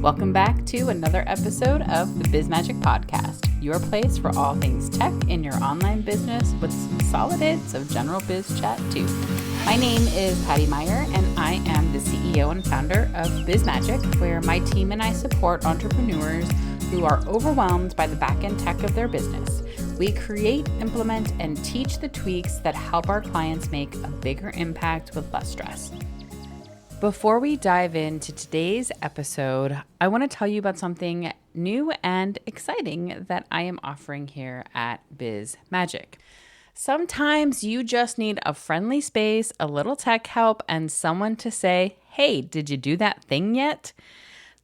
Welcome back to another episode of the Biz Magic Podcast, your place for all things tech in your online business with some solid hits of general biz chat too. My name is Patty Meyer and I am the CEO and founder of Biz Magic, where my team and I support entrepreneurs who are overwhelmed by the back-end tech of their business. We create, implement, and teach the tweaks that help our clients make a bigger impact with less stress. Before we dive into today's episode, I want to tell you about something new and exciting that I am offering here at Biz Magic. Sometimes you just need a friendly space, a little tech help, and someone to say, "Hey, did you do that thing yet?"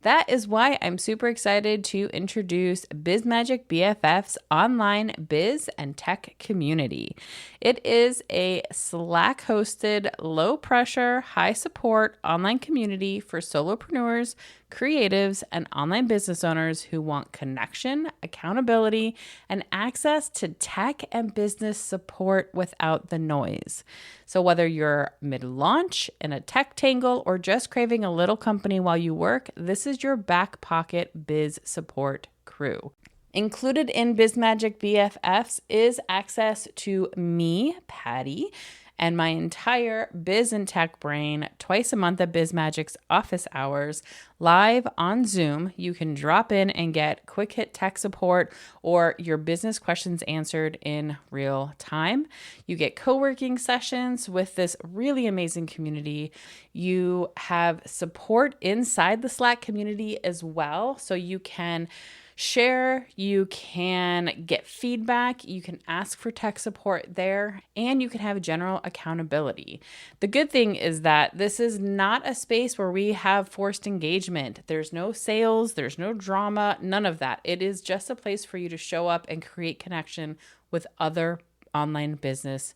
That is why I'm super excited to introduce Biz Magic BFF's online biz and tech community. It is a Slack-hosted, low-pressure, high-support online community for solopreneurs, creatives, and online business owners who want connection, accountability, and access to tech and business support without the noise. So whether you're mid-launch, in a tech tangle, or just craving a little company while you work, this is your back pocket biz support crew. Included in Biz Magic BFFs is access to me, Patty, and my entire biz and tech brain twice a month at Biz Magic's office hours, live on Zoom. You can drop in and get quick hit tech support or your business questions answered in real time. You get co-working sessions with this really amazing community. You have support inside the Slack community as well, so you can share, you can get feedback, you can ask for tech support there, and you can have general accountability. The good thing is that this is not a space where we have forced engagement. There's no sales, there's no drama, none of that. It is just a place for you to show up and create connection with other online business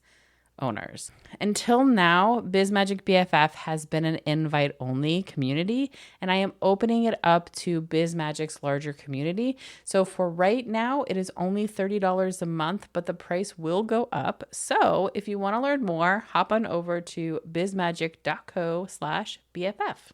owners. Until now, Biz Magic BFF has been an invite-only community, and I am opening it up to Biz Magic's larger community. So for right now, it is only $30 a month, but the price will go up. So if you want to learn more, hop on over to bizmagic.co/BFF.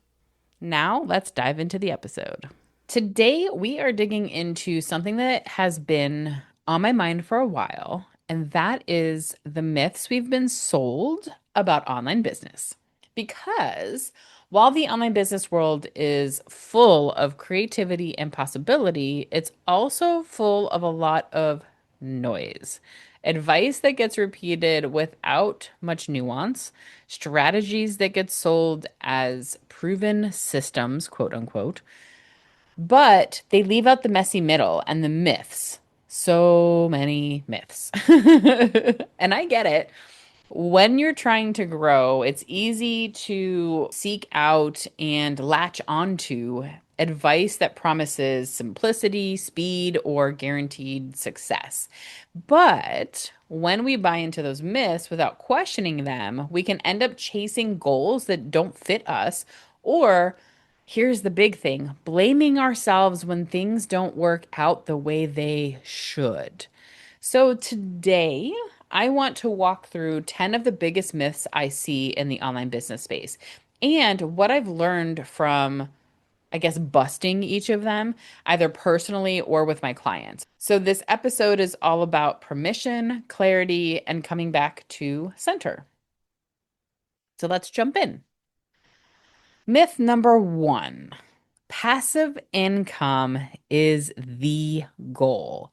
Now let's dive into the episode. Today, we are digging into something that has been on my mind for a while, and that is the myths we've been sold about online business. Because while the online business world is full of creativity and possibility, it's also full of a lot of noise. Advice that gets repeated without much nuance, strategies that get sold as proven systems, quote unquote, but they leave out the messy middle and the myths. So many myths. And I get it. When you're trying to grow, it's easy to seek out and latch onto advice that promises simplicity, speed, or guaranteed success. But when we buy into those myths without questioning them, we can end up chasing goals that don't fit us, or here's the big thing, blaming ourselves when things don't work out the way they should. So today, I want to walk through 10 of the biggest myths I see in the online business space and what I've learned from, I guess, busting each of them, either personally or with my clients. So this episode is all about permission, clarity, and coming back to center. So let's jump in. Myth number 1, passive income is the goal.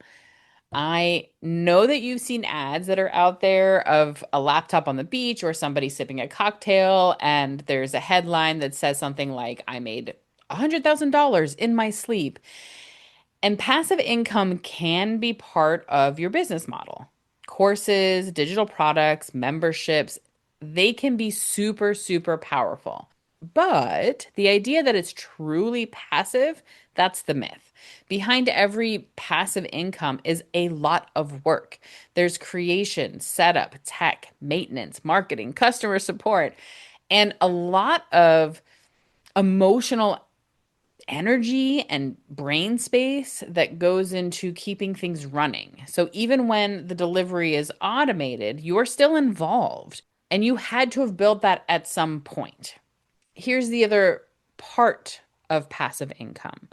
I know that you've seen ads that are out there of a laptop on the beach or somebody sipping a cocktail, and there's a headline that says something like, "I made $100,000 in my sleep." And passive income can be part of your business model. Courses, digital products, memberships, they can be super, super powerful. But the idea that it's truly passive, that's the myth. Behind every passive income is a lot of work. There's creation, setup, tech, maintenance, marketing, customer support, and a lot of emotional energy and brain space that goes into keeping things running. So even when the delivery is automated, you're still involved, and you had to have built that at some point. Here's the other part of passive income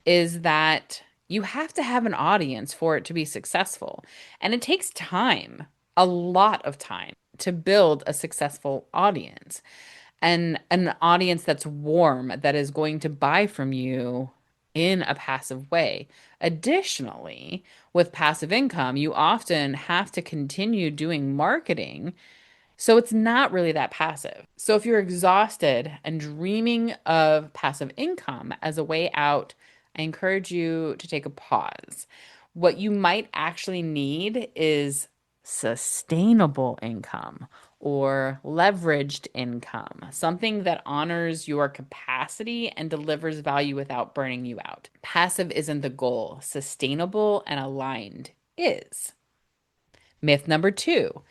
is that you have to have an audience for it to be successful. And it takes time, a lot of time, to build a successful audience and an audience that's warm, that is going to buy from you in a passive way. Additionally, with passive income, you often have to continue doing marketing. So it's not really that passive. So if you're exhausted and dreaming of passive income as a way out, I encourage you to take a pause. What you might actually need is sustainable income or leveraged income, something that honors your capacity and delivers value without burning you out. Passive isn't the goal, sustainable and aligned is. Myth number two,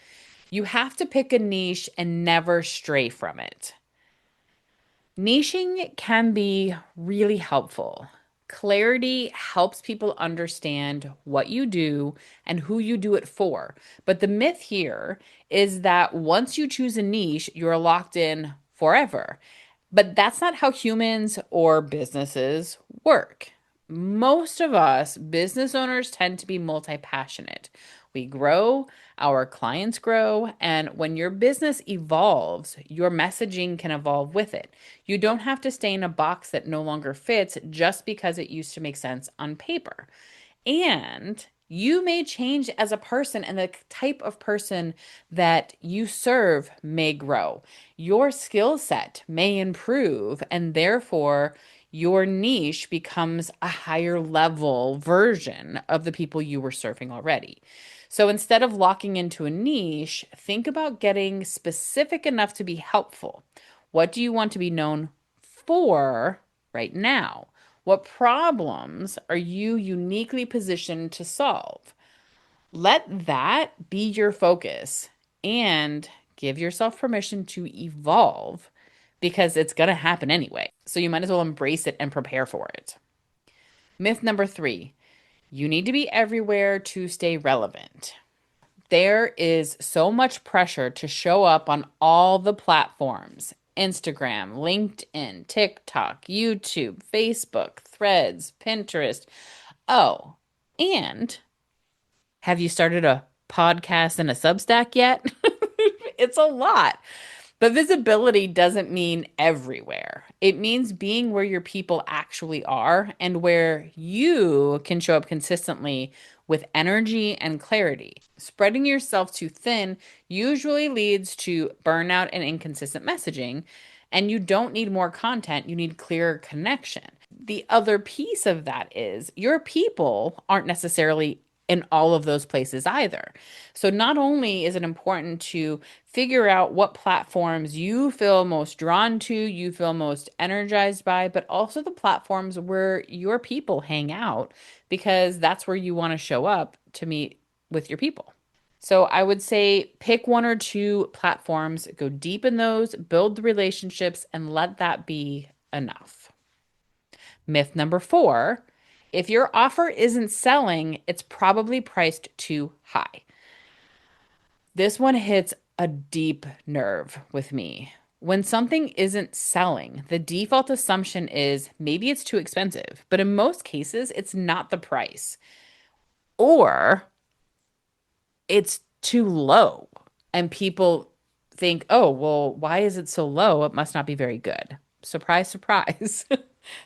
you have to pick a niche and never stray from it. Niching can be really helpful. Clarity helps people understand what you do and who you do it for. But the myth here is that once you choose a niche, you're locked in forever. But that's not how humans or businesses work. Most of us business owners tend to be multi-passionate. We grow, our clients grow, and when your business evolves, your messaging can evolve with it. You don't have to stay in a box that no longer fits just because it used to make sense on paper. And you may change as a person, and the type of person that you serve may grow. Your skill set may improve, and therefore, your niche becomes a higher level version of the people you were serving already. So instead of locking into a niche, think about getting specific enough to be helpful. What do you want to be known for right now? What problems are you uniquely positioned to solve? Let that be your focus and give yourself permission to evolve because it's going to happen anyway. So you might as well embrace it and prepare for it. Myth number three, you need to be everywhere to stay relevant. There is so much pressure to show up on all the platforms: Instagram, LinkedIn, TikTok, YouTube, Facebook, Threads, Pinterest. Oh, and have you started a podcast and a Substack yet? It's a lot. But visibility doesn't mean everywhere. It means being where your people actually are and where you can show up consistently with energy and clarity. Spreading yourself too thin usually leads to burnout and inconsistent messaging. And you don't need more content, you need clearer connection. The other piece of that is your people aren't necessarily in all of those places either. So not only is it important to figure out what platforms you feel most drawn to, you feel most energized by, but also the platforms where your people hang out, because that's where you want to show up to meet with your people. So I would say pick one or two platforms, go deep in those, build the relationships, and let that be enough. Myth number four, if your offer isn't selling, it's probably priced too high. This one hits a deep nerve with me. When something isn't selling, the default assumption is maybe it's too expensive, but in most cases, it's not the price, or it's too low. And people think, oh, well, why is it so low? It must not be very good. Surprise, surprise.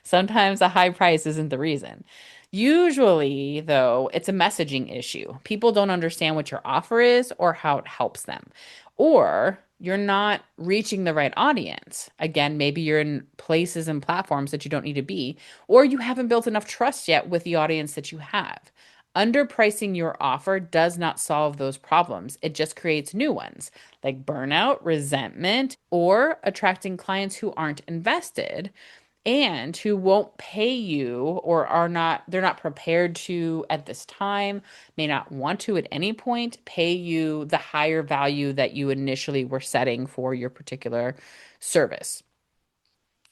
Sometimes a high price isn't the reason. Usually, though, it's a messaging issue. People don't understand what your offer is or how it helps them. Or you're not reaching the right audience. Again, maybe you're in places and platforms that you don't need to be, or you haven't built enough trust yet with the audience that you have. Underpricing your offer does not solve those problems. It just creates new ones, like burnout, resentment, or attracting clients who aren't invested and who won't pay you or they're not prepared to at this time, may not want to at any point pay you the higher value that you initially were setting for your particular service.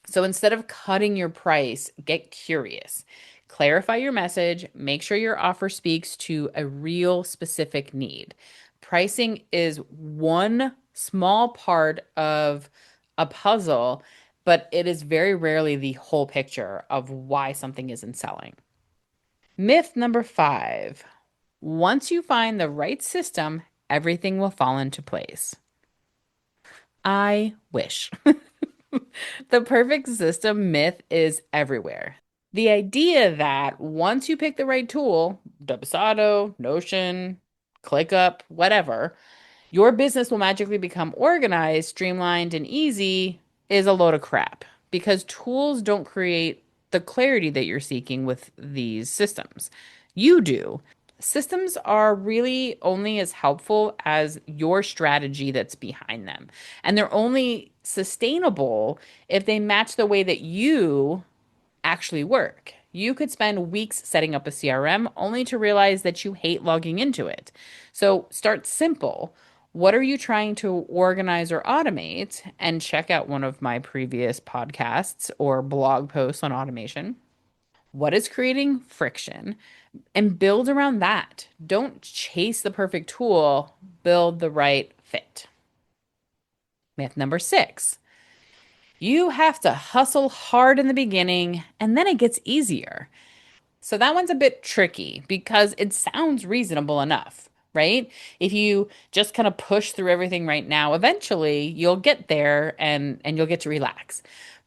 So instead of cutting your price, get curious. Clarify your message, make sure your offer speaks to a real specific need. Pricing is one small part of a puzzle but it is very rarely the whole picture of why something isn't selling. Myth number 5. Once you find the right system, everything will fall into place. I wish. The perfect system myth is everywhere. The idea that once you pick the right tool, Dubsado, Notion, ClickUp, whatever, your business will magically become organized, streamlined, and easy is a load of crap because tools don't create the clarity that you're seeking with these systems. You do. Systems are really only as helpful as your strategy that's behind them. And they're only sustainable if they match the way that you actually work. You could spend weeks setting up a CRM only to realize that you hate logging into it. So start simple. What are you trying to organize or automate? And check out one of my previous podcasts or blog posts on automation. What is creating friction? And build around that. Don't chase the perfect tool, build the right fit. Myth number 6. You have to hustle hard in the beginning and then it gets easier. So that one's a bit tricky because it sounds reasonable enough, right? If you just kind of push through everything right now, eventually you'll get there and you'll get to relax.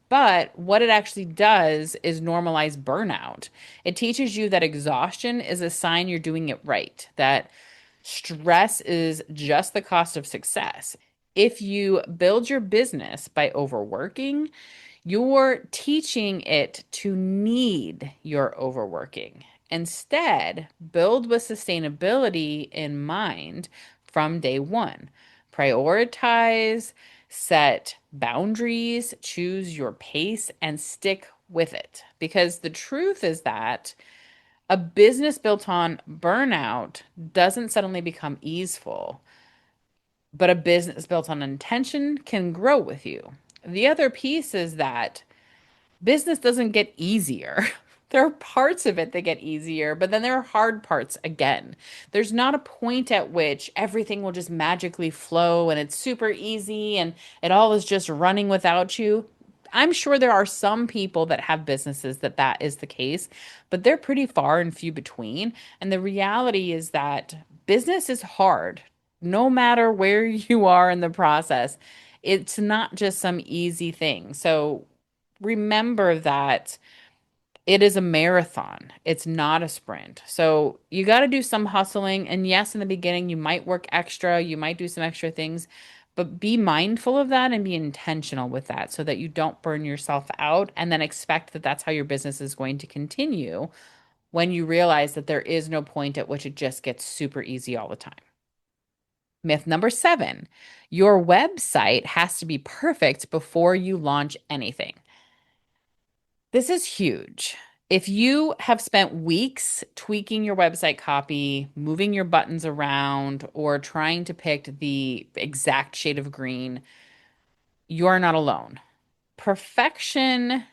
But what it actually does is normalize burnout. It teaches you that exhaustion is a sign you're doing it right, that stress is just the cost of success. If you build your business by overworking, you're teaching it to need your overworking. Instead, build with sustainability in mind from day one. Prioritize, set boundaries, choose your pace, and stick with it. Because the truth is that a business built on burnout doesn't suddenly become easeful, but a business built on intention can grow with you. The other piece is that business doesn't get easier. There are parts of it that get easier, but then there are hard parts again. There's not a point at which everything will just magically flow and it's super easy and it all is just running without you. I'm sure there are some people that have businesses that that is the case, but they're pretty far and few between. And the reality is that business is hard, no matter where you are in the process. It's not just some easy thing. So remember that it is a marathon. It's not a sprint. So you got to do some hustling. And yes, in the beginning, you might work extra, you might do some extra things, but be mindful of that and be intentional with that so that you don't burn yourself out and then expect that that's how your business is going to continue when you realize that there is no point at which it just gets super easy all the time. Myth number 7. Your website has to be perfect before you launch anything. This is huge. If you have spent weeks tweaking your website copy, moving your buttons around, or trying to pick the exact shade of green, you're not alone. Perfection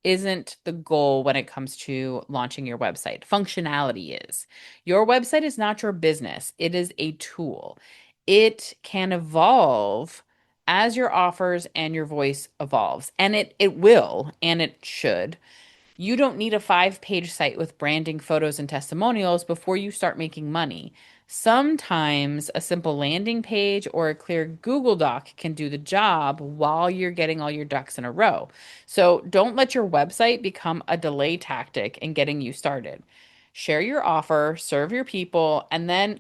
isn't the goal when it comes to launching your website. Functionality is. Your website is not your business, it is a tool. It can evolve as your offers and your voice evolves, and it will, and it should. You don't need a 5-page site with branding, photos, and testimonials before you start making money. Sometimes a simple landing page or a clear Google Doc can do the job while you're getting all your ducks in a row. So don't let your website become a delay tactic in getting you started. Share your offer, serve your people, and then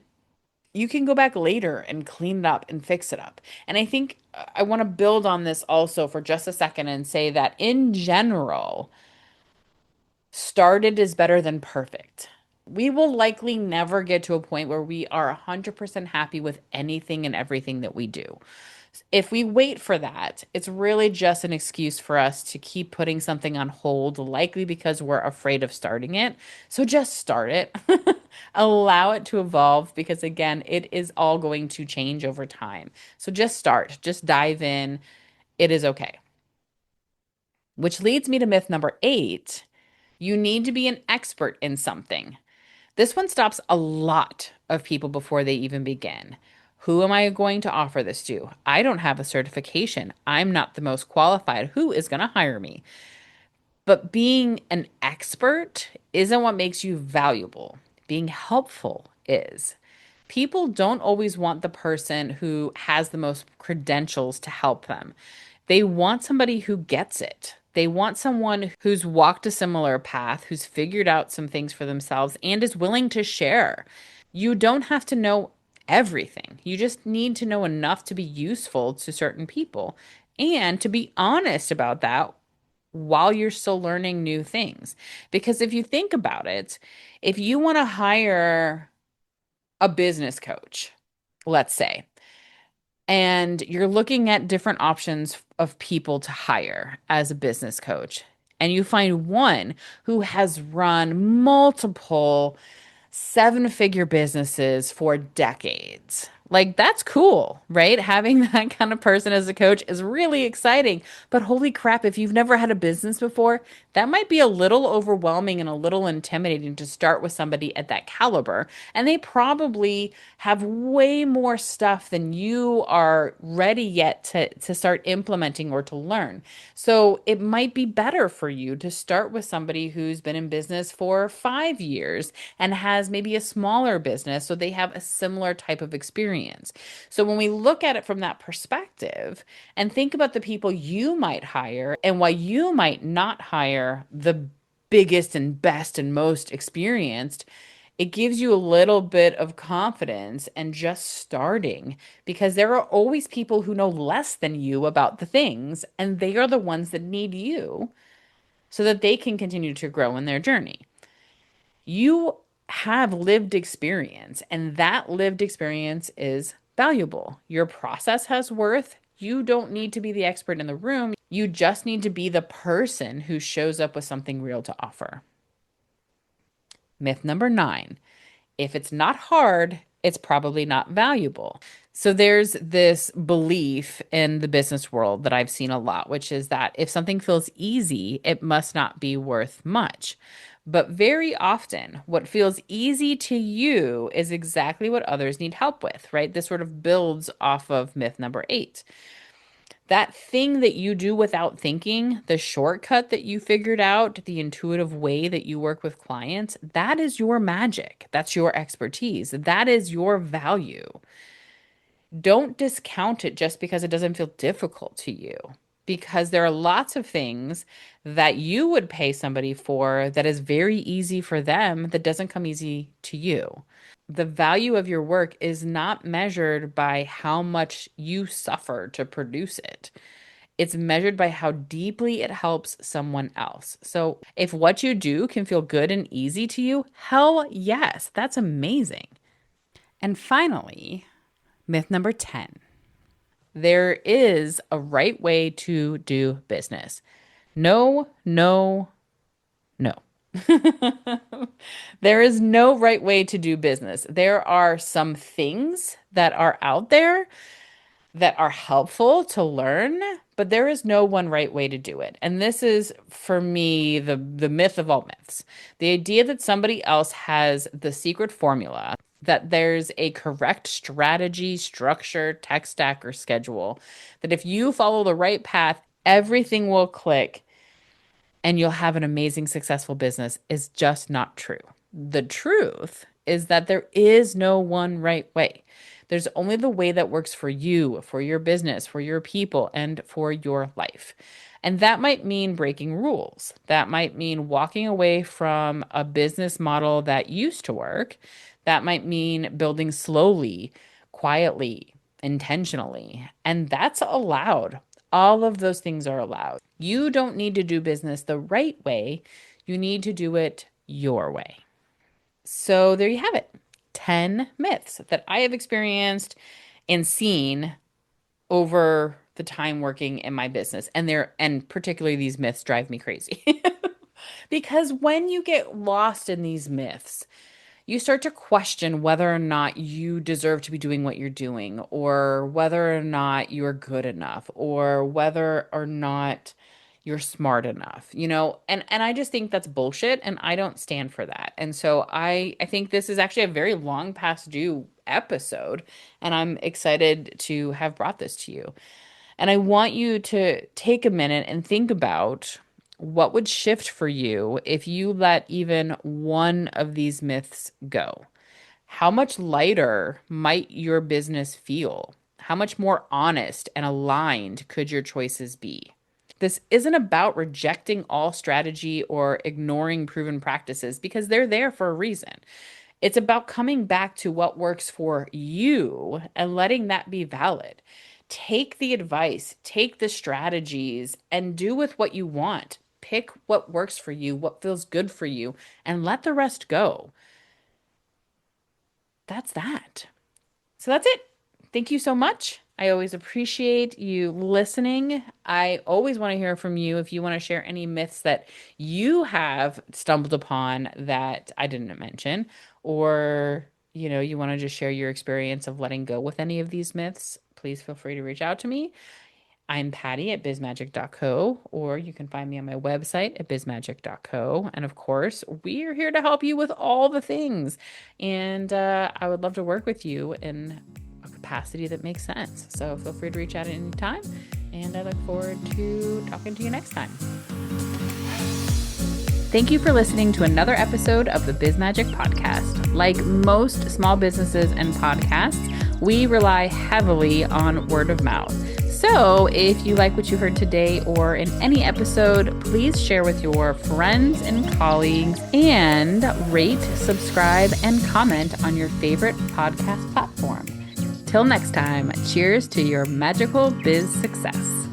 you can go back later and clean it up and fix it up. And I think I want to build on this also for just a second and say that in general, started is better than perfect. We will likely never get to a point where we are 100% happy with anything and everything that we do. If we wait for that, it's really just an excuse for us to keep putting something on hold, likely because we're afraid of starting it. So just start it. Allow it to evolve because, again, it is all going to change over time. So just start, just dive in. It is okay. Which leads me to myth number 8. You need to be an expert in something. This one stops a lot of people before they even begin. Who am I going to offer this to? I don't have a certification. I'm not the most qualified. Who is going to hire me? But being an expert isn't what makes you valuable. Being helpful is. People don't always want the person who has the most credentials to help them. They want somebody who gets it. They want someone who's walked a similar path, who's figured out some things for themselves, and is willing to share. You don't have to know everything. You just need to know enough to be useful to certain people and to be honest about that while you're still learning new things. Because if you think about it, if you want to hire a business coach, let's say, and you're looking at different options of people to hire as a business coach, and you find one who has run multiple seven-figure businesses for decades. Like, that's cool, right? Having that kind of person as a coach is really exciting. But holy crap, if you've never had a business before, that might be a little overwhelming and a little intimidating to start with somebody at that caliber. And they probably have way more stuff than you are ready yet to start implementing or to learn. So it might be better for you to start with somebody who's been in business for 5 years and has maybe a smaller business, so they have a similar type of experience. So when we look at it from that perspective and think about the people you might hire and why you might not hire the biggest and best and most experienced, it gives you a little bit of confidence and just starting, because there are always people who know less than you about the things, and they are the ones that need you so that they can continue to grow in their journey. You have lived experience, and that lived experience is valuable. Your process has worth. You don't need to be the expert in the room. You just need to be the person who shows up with something real to offer. Myth number 9: if it's not hard, it's probably not valuable. So there's this belief in the business world that I've seen a lot, which is that if something feels easy, it must not be worth much. But very often, what feels easy to you is exactly what others need help with, right? This sort of builds off of myth number 8. That thing that you do without thinking, the shortcut that you figured out, the intuitive way that you work with clients, that is your magic. That's your expertise. That is your value. Don't discount it just because it doesn't feel difficult to you, because there are lots of things that you would pay somebody for that is very easy for them that doesn't come easy to you. The value of your work is not measured by how much you suffer to produce it. It's measured by how deeply it helps someone else. So if what you do can feel good and easy to you, hell yes, that's amazing. And finally, myth number 10: there is a right way to do business. No, no, no. There is no right way to do business. There are some things that are out there that are helpful to learn, but there is no one right way to do it. And this is, for me, the myth of all myths. The idea that somebody else has the secret formula, that there's a correct strategy, structure, tech stack, or schedule, that if you follow the right path, everything will click and you'll have an amazing, successful business, is just not true. The truth is that there is no one right way. There's only the way that works for you, for your business, for your people, and for your life. And that might mean breaking rules. That might mean walking away from a business model that used to work. That might mean building slowly, quietly, intentionally. And that's allowed. All of those things are allowed. You don't need to do business the right way. You need to do it your way. So there you have it. 10 myths that I have experienced and seen over the time working in my business. And particularly these myths drive me crazy. Because when you get lost in these myths, you start to question whether or not you deserve to be doing what you're doing, or whether or not you're good enough, or whether or not you're smart enough, and I just think that's bullshit and I don't stand for that. And so I think this is actually a very long past due episode, and I'm excited to have brought this to you. And I want you to take a minute and think about what would shift for you if you let even one of these myths go. How much lighter might your business feel? How much more honest and aligned could your choices be? This isn't about rejecting all strategy or ignoring proven practices because they're there for a reason. It's about coming back to what works for you and letting that be valid. Take the advice, take the strategies, and do with what you want. Pick what works for you, what feels good for you, and let the rest go. That's that. So that's it. Thank you so much. I always appreciate you listening. I always want to hear from you if you want to share any myths that you have stumbled upon that I didn't mention, or you want to just share your experience of letting go with any of these myths. Please feel free to reach out to me. I'm Patty at bizmagic.co, or you can find me on my website at bizmagic.co. And of course, we are here to help you with all the things. And I would love to work with you in a capacity that makes sense. So feel free to reach out at any time. And I look forward to talking to you next time. Thank you for listening to another episode of the BizMagic podcast. Like most small businesses and podcasts, we rely heavily on word of mouth. So if you like what you heard today or in any episode, please share with your friends and colleagues, and rate, subscribe, and comment on your favorite podcast platform. Till next time, cheers to your magical biz success.